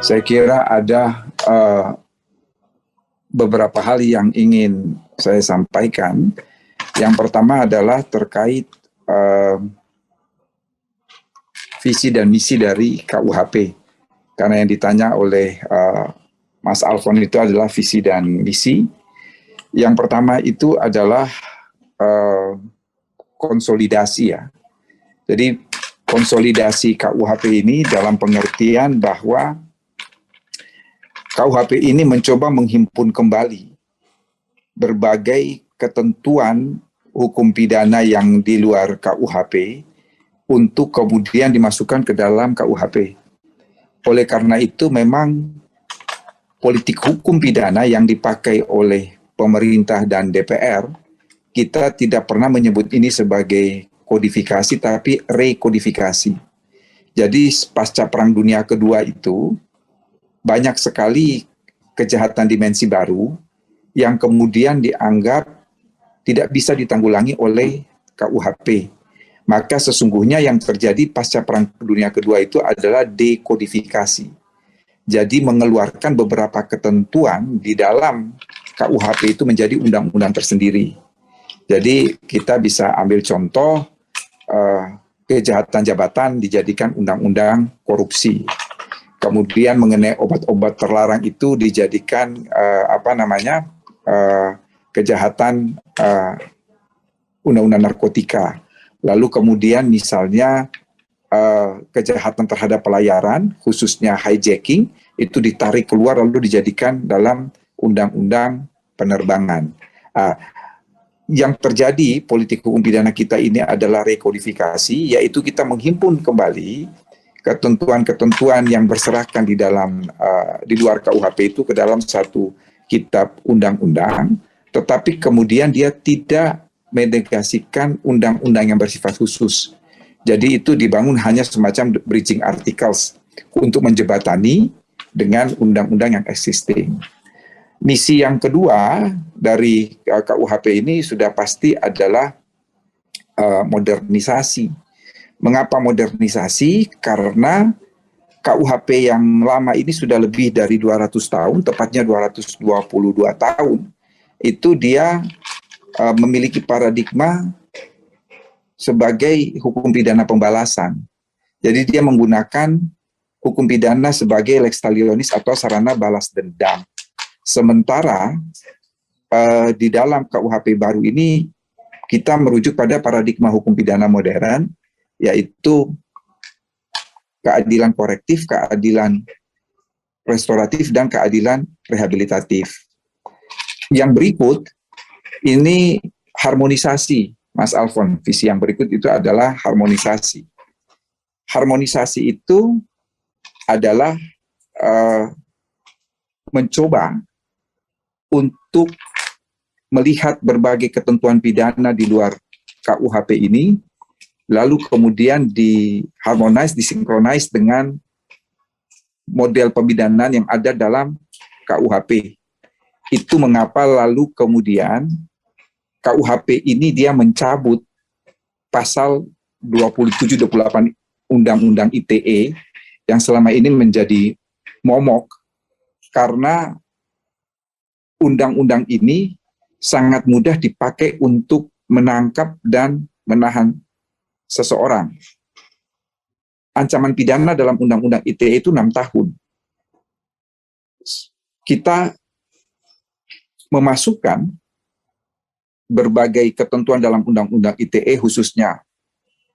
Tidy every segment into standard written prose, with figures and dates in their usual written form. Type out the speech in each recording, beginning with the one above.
Saya kira ada beberapa hal yang ingin saya sampaikan. Yang pertama adalah terkait visi dan misi dari KUHP. Karena yang ditanya oleh Mas Alfon itu adalah visi dan misi. Yang pertama itu adalah konsolidasi ya. Jadi konsolidasi KUHP ini dalam pengertian bahwa KUHP ini mencoba menghimpun kembali berbagai ketentuan hukum pidana yang di luar KUHP untuk kemudian dimasukkan ke dalam KUHP. Oleh karena itu memang politik hukum pidana yang dipakai oleh pemerintah dan DPR, kita tidak pernah menyebut ini sebagai kodifikasi tapi rekodifikasi. Jadi pasca Perang Dunia Kedua itu banyak sekali kejahatan dimensi baru yang kemudian dianggap tidak bisa ditanggulangi oleh KUHP. Maka sesungguhnya yang terjadi pasca Perang Dunia Kedua itu adalah dekodifikasi. Jadi mengeluarkan beberapa ketentuan di dalam KUHP itu menjadi undang-undang tersendiri. Jadi kita bisa ambil contoh kejahatan jabatan dijadikan undang-undang korupsi. Kemudian mengenai obat-obat terlarang itu dijadikan kejahatan undang-undang narkotika. Lalu kemudian misalnya kejahatan terhadap pelayaran, khususnya hijacking, itu ditarik keluar lalu dijadikan dalam undang-undang penerbangan. Yang terjadi politik hukum pidana kita ini adalah rekodifikasi, yaitu kita menghimpun kembali ketentuan-ketentuan yang berserakan di dalam di luar KUHP itu ke dalam satu kitab undang-undang, tetapi kemudian dia tidak menegasikan undang-undang yang bersifat khusus. Jadi itu dibangun hanya semacam bridging articles untuk menjebatani dengan undang-undang yang existing. Misi yang kedua dari KUHP ini sudah pasti adalah modernisasi. Mengapa modernisasi? Karena KUHP yang lama ini sudah lebih dari 200 tahun, tepatnya 222 tahun. Itu dia memiliki paradigma sebagai hukum pidana pembalasan. Jadi dia menggunakan hukum pidana sebagai lex talionis atau sarana balas dendam. Sementara di dalam KUHP baru ini kita merujuk pada paradigma hukum pidana modern, yaitu keadilan korektif, keadilan restoratif, dan keadilan rehabilitatif. Yang berikut, ini harmonisasi, Mas Alfon. Visi yang berikut itu adalah harmonisasi. Harmonisasi itu adalah mencoba untuk melihat berbagai ketentuan pidana di luar KUHP ini, lalu kemudian diharmonize, disinkronize dengan model pemidanaan yang ada dalam KUHP. Itu mengapa lalu kemudian KUHP ini dia mencabut pasal 27-28 Undang-Undang ITE yang selama ini menjadi momok, karena undang-undang ini sangat mudah dipakai untuk menangkap dan menahan seseorang. Ancaman pidana dalam Undang-Undang ITE itu 6 tahun. Kita memasukkan berbagai ketentuan dalam Undang-Undang ITE, khususnya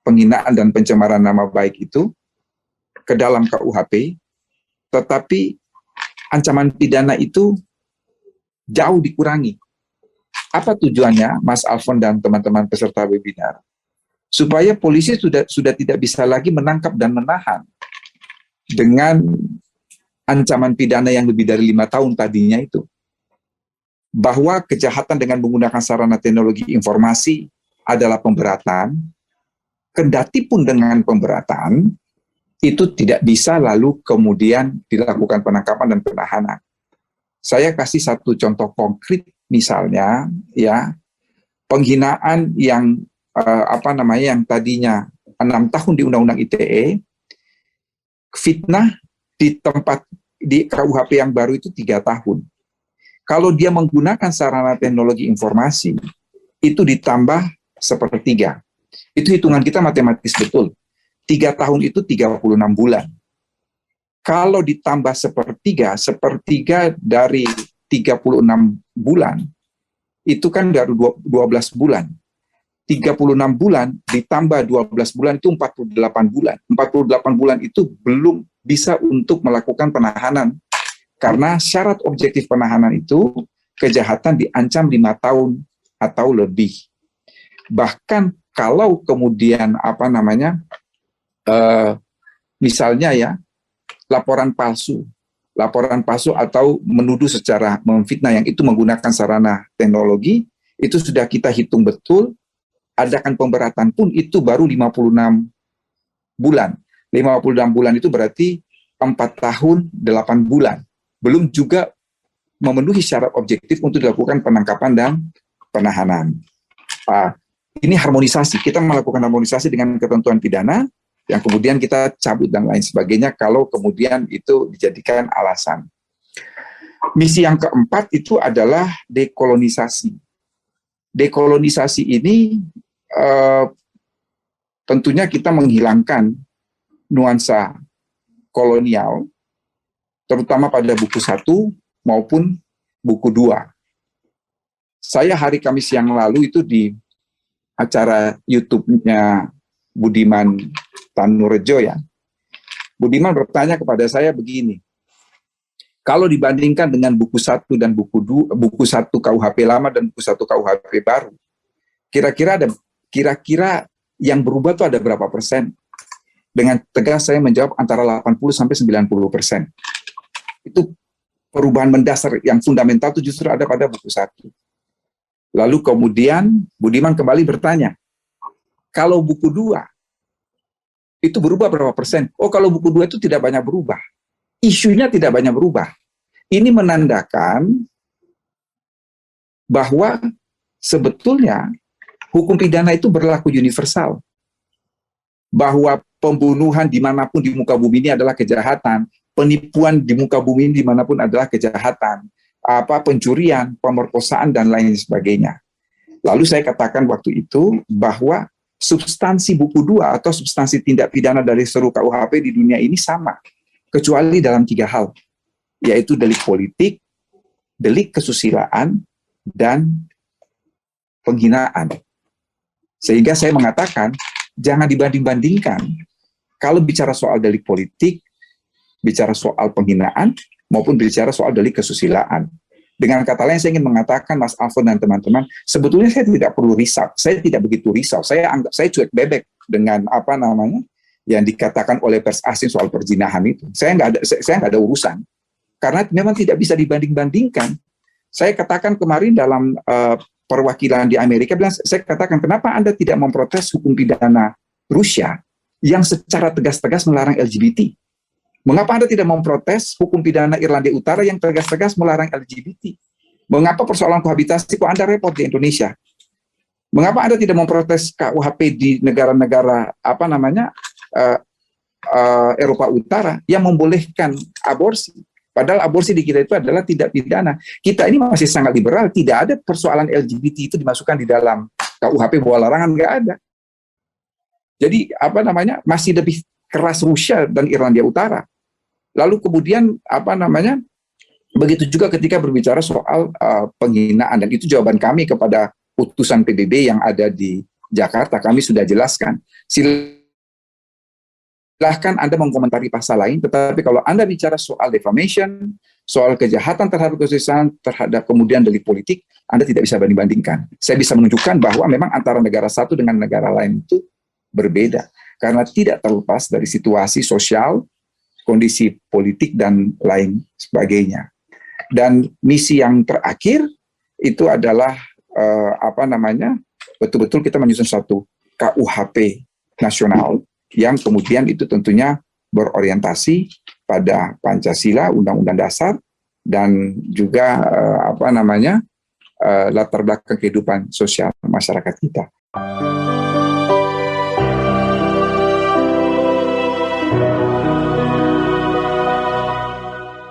penghinaan dan pencemaran nama baik itu, ke dalam KUHP, tetapi ancaman pidana itu jauh dikurangi. Apa tujuannya, Mas Alfon dan teman-teman peserta webinar? Supaya polisi sudah tidak bisa lagi menangkap dan menahan dengan ancaman pidana yang lebih dari 5 tahun tadinya itu. Bahwa kejahatan dengan menggunakan sarana teknologi informasi adalah pemberatan, kendati pun dengan pemberatan, itu tidak bisa lalu kemudian dilakukan penangkapan dan penahanan. Saya kasih satu contoh konkret, misalnya, ya, penghinaan yang yang tadinya 6 tahun di Undang-Undang ITE, fitnah di KUHP yang baru itu 3 tahun. Kalau dia menggunakan sarana teknologi informasi, itu ditambah sepertiga. Itu hitungan kita matematis betul. 3 tahun itu 36 bulan. Kalau ditambah sepertiga dari 36 bulan, itu kan baru 12 bulan. 36 bulan ditambah 12 bulan itu 48 bulan. 48 bulan itu belum bisa untuk melakukan penahanan. Karena syarat objektif penahanan itu kejahatan diancam 5 tahun atau lebih. Bahkan kalau kemudian misalnya ya, laporan palsu atau menuduh secara memfitnah yang itu menggunakan sarana teknologi, itu sudah kita hitung betul, adakan pemberatan pun itu baru 56 bulan. 56 bulan itu berarti 4 tahun 8 bulan. Belum juga memenuhi syarat objektif untuk dilakukan penangkapan dan penahanan. Ini harmonisasi, kita melakukan harmonisasi dengan ketentuan pidana, yang kemudian kita cabut dan lain sebagainya kalau kemudian itu dijadikan alasan. Misi yang keempat itu adalah dekolonisasi. Dekolonisasi ini tentunya kita menghilangkan nuansa kolonial, terutama pada buku 1 maupun buku 2. Saya hari Kamis yang lalu itu di acara YouTube-nya Budiman Tanurejo ya. Budiman bertanya kepada saya begini, kalau dibandingkan dengan buku 1 dan buku 2, buku 1 KUHP lama dan buku 1 KUHP baru, kira-kira yang berubah itu ada berapa persen? Dengan tegas saya menjawab antara 80-90%. Itu perubahan mendasar yang fundamental itu justru ada pada buku 1. Lalu kemudian Budiman kembali bertanya, kalau buku 2 itu berubah berapa persen? Oh, kalau buku 2 itu tidak banyak berubah. Isunya tidak banyak berubah. Ini menandakan bahwa sebetulnya hukum pidana itu berlaku universal. Bahwa pembunuhan dimanapun di muka bumi ini adalah kejahatan. Penipuan di muka bumi ini dimanapun adalah kejahatan. Pencurian, pemerkosaan, dan lain sebagainya. Lalu saya katakan waktu itu bahwa substansi buku 2 atau substansi tindak pidana dari seluruh KUHP di dunia ini sama, kecuali dalam 3 hal, yaitu delik politik, delik kesusilaan, dan penghinaan. Sehingga saya mengatakan, jangan dibanding-bandingkan. Kalau bicara soal delik politik, bicara soal penghinaan, maupun bicara soal delik kesusilaan. Dengan kata lain, saya ingin mengatakan, Mas Alfon dan teman-teman, sebetulnya saya tidak perlu risau. Saya tidak begitu risau. Saya anggap saya cuek bebek dengan yang dikatakan oleh pers asing soal perzinahan itu. Saya nggak ada urusan. Karena memang tidak bisa dibanding-bandingkan. Saya katakan kemarin dalam perwakilan di Amerika, saya katakan, kenapa Anda tidak memprotes hukum pidana Rusia yang secara tegas-tegas melarang LGBT? Mengapa Anda tidak memprotes hukum pidana Irlandia Utara yang tegas-tegas melarang LGBT? Mengapa persoalan kohabitasi kok Anda repot di Indonesia? Mengapa Anda tidak memprotes KUHP di negara-negara Eropa Utara yang membolehkan aborsi? Padahal aborsi di kita itu adalah tidak pidana. Kita ini masih sangat liberal, tidak ada persoalan LGBT itu dimasukkan di dalam KUHP bahwa larangan, nggak ada. Jadi masih lebih keras Rusia dan Irlandia Utara. Lalu kemudian begitu juga ketika berbicara soal penghinaan, dan itu jawaban kami kepada putusan PBB yang ada di Jakarta, kami sudah jelaskan. Silahkan Anda mengkomentari pasal lain, tetapi kalau Anda bicara soal defamation, soal kejahatan terhadap kesusilaan, terhadap kemudian delik politik, Anda tidak bisa banding-bandingkan. Saya bisa menunjukkan bahwa memang antara negara satu dengan negara lain itu berbeda, karena tidak terlepas dari situasi sosial, kondisi politik, dan lain sebagainya. Dan misi yang terakhir itu adalah betul-betul kita menyusun satu KUHP nasional yang kemudian itu tentunya berorientasi pada Pancasila, Undang-Undang Dasar, dan juga latar belakang kehidupan sosial masyarakat kita.